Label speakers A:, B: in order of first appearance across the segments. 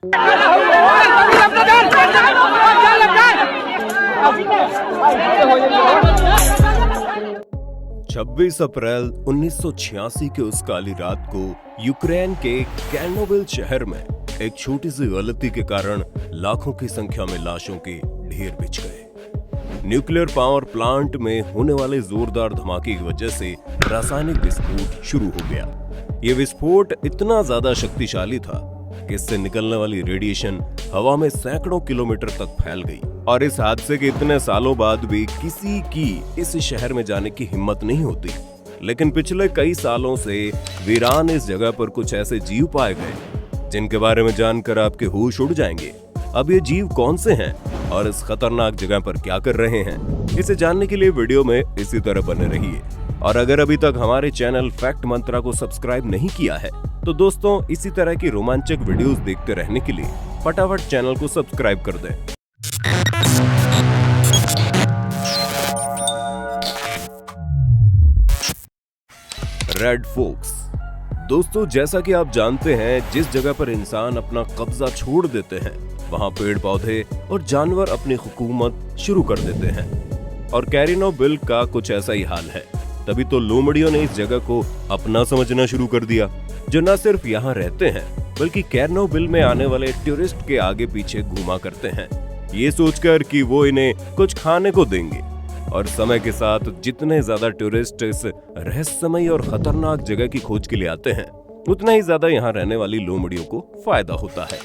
A: छब्बीस अप्रैल 1986 के उस काली रात को यूक्रेन के चेरनोबिल शहर में एक छोटी सी गलती के कारण लाखों की संख्या में लाशों के ढेर बिछ गए। न्यूक्लियर पावर प्लांट में होने वाले जोरदार धमाके की वजह से रासायनिक विस्फोट शुरू हो गया। ये विस्फोट इतना ज्यादा शक्तिशाली था कि इससे निकलने वाली रेडिएशन हवा में सैकड़ों किलोमीटर तक फैल गई और इस हादसे के इतने सालों बाद भी किसी की इस शहर में जाने की हिम्मत नहीं होती। लेकिन पिछले कई सालों से वीरान इस जगह पर कुछ ऐसे जीव पाए गए जिनके बारे में जानकर आपके होश उड़ जाएंगे। अब ये जीव कौन से हैं और इस खतरनाक जगह पर क्या कर रहे हैं, इसे जानने के लिए वीडियो में इसी तरह बने रहिए। और अगर अभी तक हमारे चैनल फैक्ट मंत्रा को सब्सक्राइब नहीं किया है तो दोस्तों इसी तरह की रोमांचक वीडियोस देखते रहने के लिए फटाफट चैनल को सब्सक्राइब कर दें। Red fox. दोस्तों जैसा कि आप जानते हैं, जिस जगह पर इंसान अपना कब्जा छोड़ देते हैं वहां पेड़ पौधे और जानवर अपनी हुकूमत शुरू कर देते हैं और चेरनोबिल का कुछ ऐसा ही हाल है। तभी तो लोमड़ियों ने इस जगह को अपना समझना शुरू कर दिया, जो न सिर्फ यहाँ रहते हैं बल्कि चेरनोबिल में आने वाले टूरिस्ट के आगे पीछे घूमा करते हैं, ये सोचकर कि वो इन्हें कुछ खाने को देंगे। और समय के साथ जितने ज्यादा टूरिस्ट इस रहस्यमयी और खतरनाक जगह की खोज के लिए आते हैं, उतना ही ज्यादा यहाँ रहने वाली लोमड़ियों को फायदा होता है।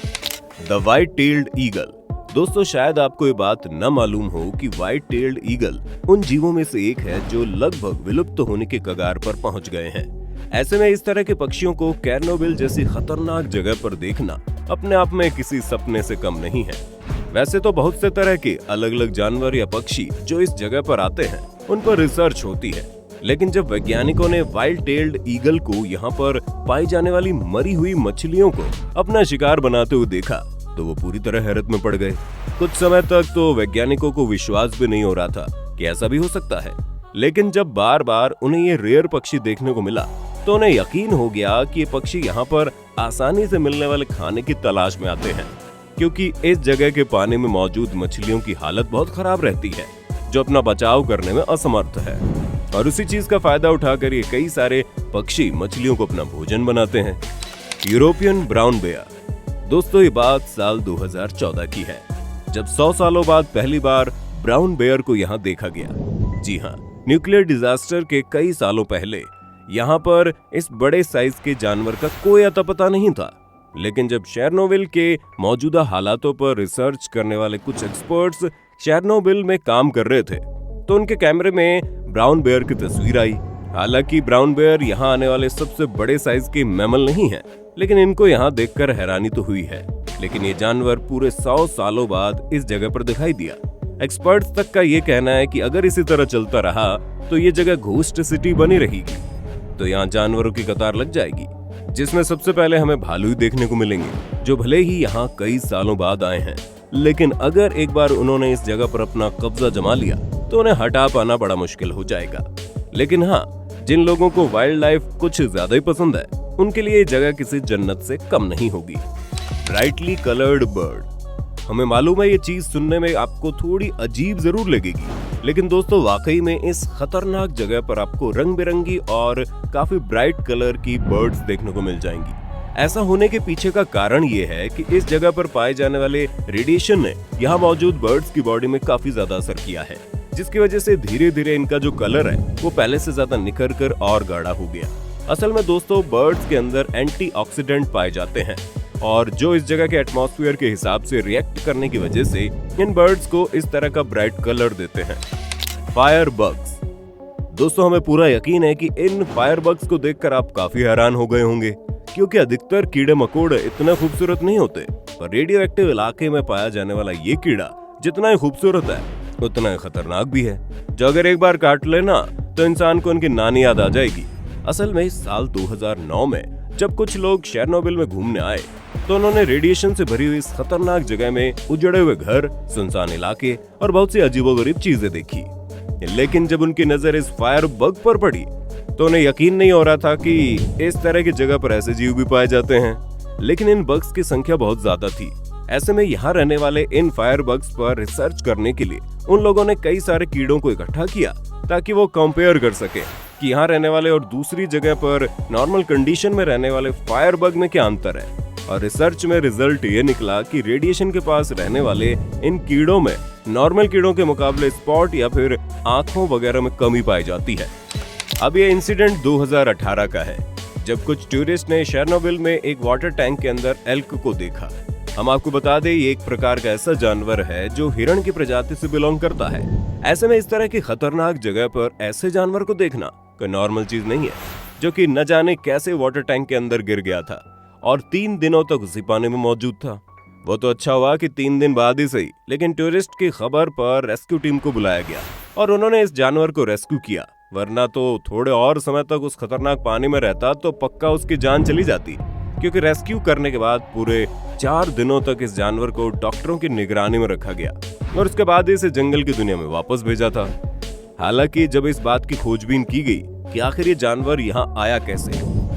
A: The white tailed eagle. दोस्तों शायद आपको ये बात न मालूम हो कि व्हाइट टेल्ड ईगल उन जीवों में से एक है जो लगभग विलुप्त होने के कगार पर पहुंच गए हैं। ऐसे में इस तरह के पक्षियों को चेरनोबिल जैसी खतरनाक जगह पर देखना अपने आप में किसी सपने से कम नहीं है। वैसे तो बहुत से तरह के अलग अलग जानवर या पक्षी जो इस जगह पर आते हैं उन पर रिसर्च होती है, लेकिन जब वैज्ञानिकों ने व्हाइट टेल्ड ईगल को यहाँ पर पाई जाने वाली मरी हुई मछलियों को अपना शिकार बनाते हुए देखा तो वो पूरी तरह हैरत में पड़ गए। कुछ समय तक तो वैज्ञानिकों को विश्वास भी नहीं हो रहा था कि ऐसा भी हो सकता है, लेकिन जब बार बार उन्हें ये रेयर पक्षी देखने को मिला तो उन्हें यकीन हो गया कि ये पक्षी यहाँ पर आसानी से मिलने वाले खाने की तलाश में आते हैं, क्योंकि इस जगह के पानी में मौजूद मछलियों की हालत बहुत खराब रहती है जो अपना बचाव करने में असमर्थ है। और उसी चीज का फायदा उठाकर ये कई सारे पक्षी मछलियों को अपना भोजन बनाते हैं। European brown bear. दोस्तों ये बात साल 2014 की है, जब 100 सालों बाद पहली बार ब्राउन बेयर को यहाँ देखा गया। जी हाँ, न्यूक्लियर डिजास्टर के कई सालों पहले यहाँ पर इस बड़े साइज के जानवर का कोई अता पता नहीं था, लेकिन जब चेरनोबिल के मौजूदा हालातों पर रिसर्च करने वाले कुछ एक्सपर्ट्स चेरनोबिल में काम कर रहे थे तो उनके कैमरे में ब्राउन बेयर की तस्वीर आई। हालांकि ब्राउन बेयर यहाँ आने वाले सबसे बड़े साइज के मैमल नहीं है, लेकिन इनको यहाँ देखकर हैरानी तो हुई है। लेकिन ये जानवर पूरे 100 सालों बाद इस जगह पर दिखाई दिया। एक्सपर्ट्स तक का ये कहना है कि अगर इसी तरह चलता रहा तो ये जगह घोस्ट सिटी बनी रहेगी, तो यहाँ जानवरों की कतार लग जाएगी, जिसमें सबसे पहले हमें भालू देखने को मिलेंगे, जो भले ही यहाँ कई सालों बाद आए हैं, लेकिन अगर एक बार उन्होंने इस जगह पर अपना कब्जा जमा लिया तो उन्हें हटा पाना बड़ा मुश्किल हो जाएगा। लेकिन हाँ, जिन लोगों को वाइल्ड लाइफ कुछ ज्यादा ही पसंद है उनके लिए ये जगह किसी जन्नत से कम नहीं होगी। Brightly coloured bird. हमें मालूम है ये चीज सुनने में आपको थोड़ी अजीब जरूर लगेगी, लेकिन दोस्तों वाकई में इस खतरनाक जगह पर आपको रंग बिरंगी और काफी ब्राइट कलर की बर्ड्स देखने को मिल जाएंगी। ऐसा होने के पीछे का कारण ये है कि इस जगह पर पाए जाने वाले रेडिएशन ने यहाँ मौजूद बर्ड्स की बॉडी में काफी ज्यादा असर किया है, जिसकी वजह से धीरे धीरे इनका जो कलर है वो पहले से ज्यादा निखर कर और गाढ़ा हो गया। असल में दोस्तों बर्ड्स के अंदर एंटीऑक्सीडेंट पाए जाते हैं और जो इस जगह के एटमॉस्फेयर के हिसाब से रिएक्ट करने की वजह से इन बर्ड्स को इस तरह का ब्राइट कलर देते हैं। Fire bugs. दोस्तों हमें पूरा यकीन है कि इन फायर बग्स को देखकर आप काफी हैरान हो गए होंगे, क्योंकि अधिकतर कीड़े मकोड़े इतने खूबसूरत नहीं होते, पर रेडियो एक्टिव इलाके में पाया जाने वाला ये कीड़ा जितना ही खूबसूरत है उतना ही खतरनाक भी है, जो अगर एक बार काट लेना तो इंसान को उनकी नानी याद आ जाएगी। असल में साल 2009 में जब कुछ लोग चेरनोबिल में घूमने आए तो उन्होंने रेडिएशन से भरी हुई इस खतरनाक जगह में उजड़े हुए घर, सुनसान इलाके और बहुत सी अजीबोगरीब चीजें देखी। लेकिन जब उनकी नजर इस फायर बग पर पड़ी तो उन्हें यकीन नहीं हो रहा था कि इस तरह की जगह पर ऐसे जीव भी पाए जाते हैं। लेकिन इन बग्स की संख्या बहुत ज्यादा थी। ऐसे में यहाँ रहने वाले इन फायर बग्स पर रिसर्च करने के लिए उन लोगों ने कई सारे कीड़ों को इकट्ठा किया ताकि वो कंपेयर कर सके कि यहाँ रहने वाले और दूसरी जगह पर नॉर्मल कंडीशन में रहने वाले फायर बग में क्या अंतर है। और रिसर्च में रिजल्ट ये निकला कि रेडिएशन के पास रहने वाले इन कीड़ों में नॉर्मल कीड़ों के मुकाबले स्पॉट या फिर आंखों वगैरह में कमी पाई जाती है। अब ये इंसिडेंट 2018 का है, जब कुछ टूरिस्ट ने शेरनोबिल में एक वाटर टैंक के अंदर एल्क को देखा। हम आपको बता दें, ये एक प्रकार का ऐसा जानवर है जो हिरण की प्रजाति से बिलोंग करता है। ऐसे में इस तरह की खतरनाक जगह पर ऐसे जानवर को देखना कोई नॉर्मल चीज नहीं है, जो कि न जाने कैसे वाटर टैंक के अंदर गिर गया था और 3 दिनों तक उसी पानी में मौजूद था। वो तो अच्छा हुआ कि 3 दिन बाद ही सही, लेकिन टूरिस्ट की खबर पर रेस्क्यू टीम को बुलाया गया और उन्होंने इस जानवर को रेस्क्यू किया, वरना तो थोड़े और समय तक उस खतरनाक पानी में रहता तो पक्का उसकी जान चली जाती। क्योंकि रेस्क्यू करने के बाद पूरे 4 दिनों तक इस जानवर को डॉक्टरों की निगरानी में रखा गया और उसके बाद इसे जंगल की दुनिया में वापस भेजा था। हालांकि जब इस बात की खोजबीन की गई कि आखिर ये जानवर यहाँ आया कैसे,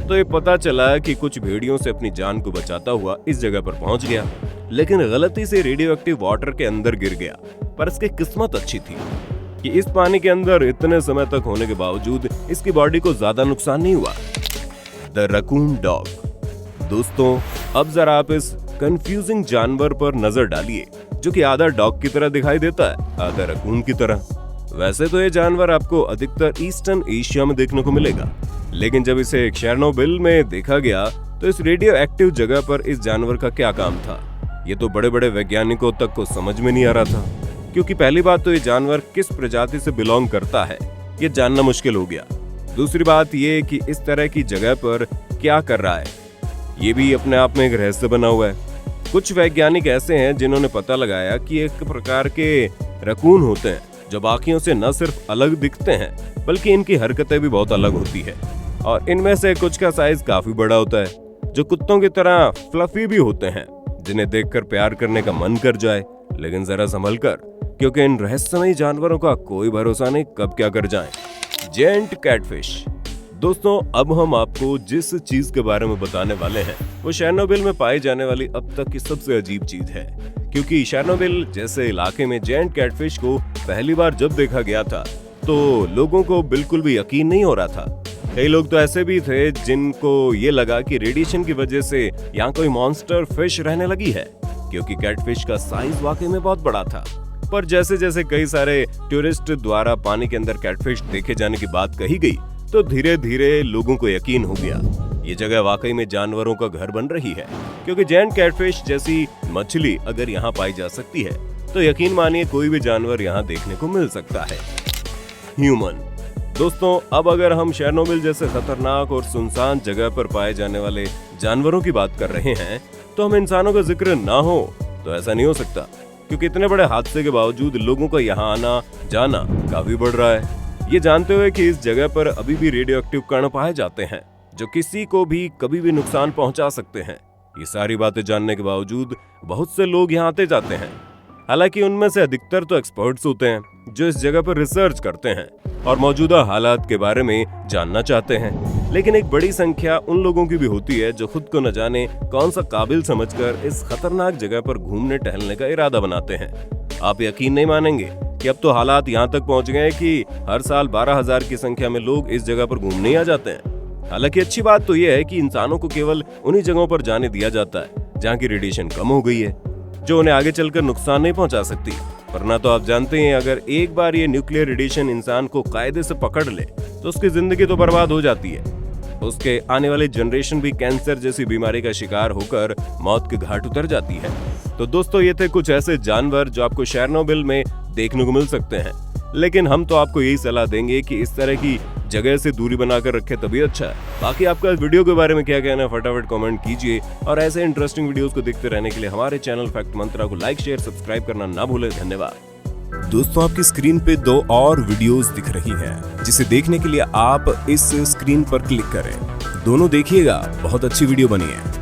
A: तो ये पता चला कि कुछ भेड़ियों से अपनी जान को बचाता हुआ इस जगह पर पहुंच गया, लेकिन गलती से रेडियो एक्टिव वाटर के अंदर गिर गया। पर इसकी किस्मत अच्छी थी कि इस पानी के अंदर इतने समय तक होने के बावजूद इसकी बॉडी को ज्यादा नुकसान नहीं हुआ। The raccoon dog. दोस्तों, अब जरा आप इस कंफ्यूजिंग जानवर पर नजर डालिए, जो कि आधा डॉग की तरह दिखाई देता है, आधा रकून की तरह। वैसे तो ये जानवर आपको अधिकतर ईस्टर्न एशिया में देखने को मिलेगा, लेकिन जब इसे शेरनोबिल में देखा गया तो इस रेडियो एक्टिव जगह पर इस जानवर का क्या काम था, ये तो बड़े बड़े वैज्ञानिकों तक को समझ में नहीं आ रहा था। क्योंकि पहली बात तो ये जानवर किस प्रजाति से बिलोंग करता है, ये जानना मुश्किल हो गया। दूसरी बात ये कि इस तरह की जगह पर क्या कर रहा है, ये भी अपने आप में एक रहस्य बना हुआ है। कुछ वैज्ञानिक ऐसे हैं जिन्होंने पता लगाया कि एक प्रकार के रकून होते हैं जो बाकियों से न सिर्फ अलग दिखते हैं, बल्कि इनकी हरकतें भी बहुत अलग होती है। और इनमें से कुछ का साइज काफी बड़ा होता है, जो कुत्तों की तरह फ्लफी भी होते हैं, जिन्हें देखकर प्यार करने का मन कर जाए। लेकिन जरा संभल कर, क्योंकि इन रहस्यमयी जानवरों का कोई भरोसा नहीं कब क्या कर जाए। Giant catfish. दोस्तों, अब हम आपको जिस चीज के बारे में बताने वाले हैं वो शेरनोबिल में पाई जाने वाली अब तक की सबसे अजीब चीज है। क्योंकि शेरनोबिल जैसे इलाके में जेंट कैटफिश को पहली बार जब देखा गया था तो लोगों को बिल्कुल भी यकीन नहीं हो रहा था। कई लोग तो ऐसे भी थे जिनको ये लगा कि रेडिएशन की वजह से यहाँ कोई मॉन्स्टर फिश रहने लगी है, क्योंकि कैटफिश का साइज वाकई में बहुत बड़ा था। पर जैसे जैसे कई सारे टूरिस्ट द्वारा पानी के अंदर कैटफिश देखे जाने की बात कही गई, तो धीरे धीरे लोगों को यकीन हो गया ये जगह वाकई में जानवरों का घर बन रही है। क्योंकि जेंट कैटफिश जैसी मछली अगर यहाँ पाई जा सकती है तो यकीन मानिए कोई भी जानवर यहाँ देखने को मिल सकता है। ह्यूमन। दोस्तों, अब अगर हम शेरनोबिल जैसे खतरनाक और सुनसान जगह पर पाए जाने वाले जानवरों की बात कर रहे हैं, तो हम इंसानों का जिक्र ना हो तो ऐसा नहीं हो सकता। क्योंकि इतने बड़े हादसे के बावजूद लोगों का यहाँ आना जाना काफी बढ़ रहा है, ये जानते हुए कि इस जगह पर अभी भी रेडियो एक्टिव कण पाए जाते हैं जो किसी को भी कभी भी नुकसान पहुंचा सकते हैं। ये सारी बातें जानने के बावजूद बहुत से लोग यहाँ आते जाते हैं। हालांकि उनमें से अधिकतर तो एक्सपर्ट्स होते हैं जो इस जगह पर रिसर्च करते हैं और मौजूदा हालात के बारे में जानना चाहते हैं। लेकिन एक बड़ी संख्या उन लोगों की भी होती है जो खुद को न जाने कौन सा काबिल समझकर इस खतरनाक जगह पर घूमने टहलने का इरादा बनाते हैं। आप यकीन नहीं मानेंगे कि अब तो हालात यहाँ तक पहुँच गए कि हर साल 12,000 की संख्या में लोग इस जगह पर घूमने ही आ जाते हैं। हालांकि अच्छी बात तो यह है कि इंसानों को केवल उन्हीं जगहों पर जाने दिया जाता है जहाँ की रेडिएशन कम हो गई है, जो उन्हें आगे चलकर नुकसान नहीं पहुंचा सकती। वरना तो आप जानते हैं, अगर एक बार ये न्यूक्लियर रेडिएशन इंसान को कायदे से पकड़ ले तो उसकी जिंदगी तो बर्बाद हो जाती है। उसके आने वाली जनरेशन भी कैंसर जैसी बीमारी का शिकार होकर मौत के घाट उतर जाती है। तो दोस्तों, ये थे कुछ ऐसे जानवर जो आपको शेरनोबिल में देखने को मिल सकते हैं। लेकिन हम तो आपको यही सलाह देंगे कि इस तरह की जगह से दूरी बनाकर रखें, तभी अच्छा है। बाकी आपका इस वीडियो के बारे में क्या कहना है, फटाफट कमेंट कीजिए और ऐसे इंटरेस्टिंग वीडियोस को देखते रहने के लिए हमारे चैनल फैक्ट मंत्रा को लाइक शेयर सब्सक्राइब करना ना भूलें। धन्यवाद।
B: दोस्तों, आपकी स्क्रीन पे 2 और वीडियोस दिख रही हैं, जिसे देखने के लिए आप इस स्क्रीन पर क्लिक करें। दोनों देखिएगा, बहुत अच्छी वीडियो बनी है।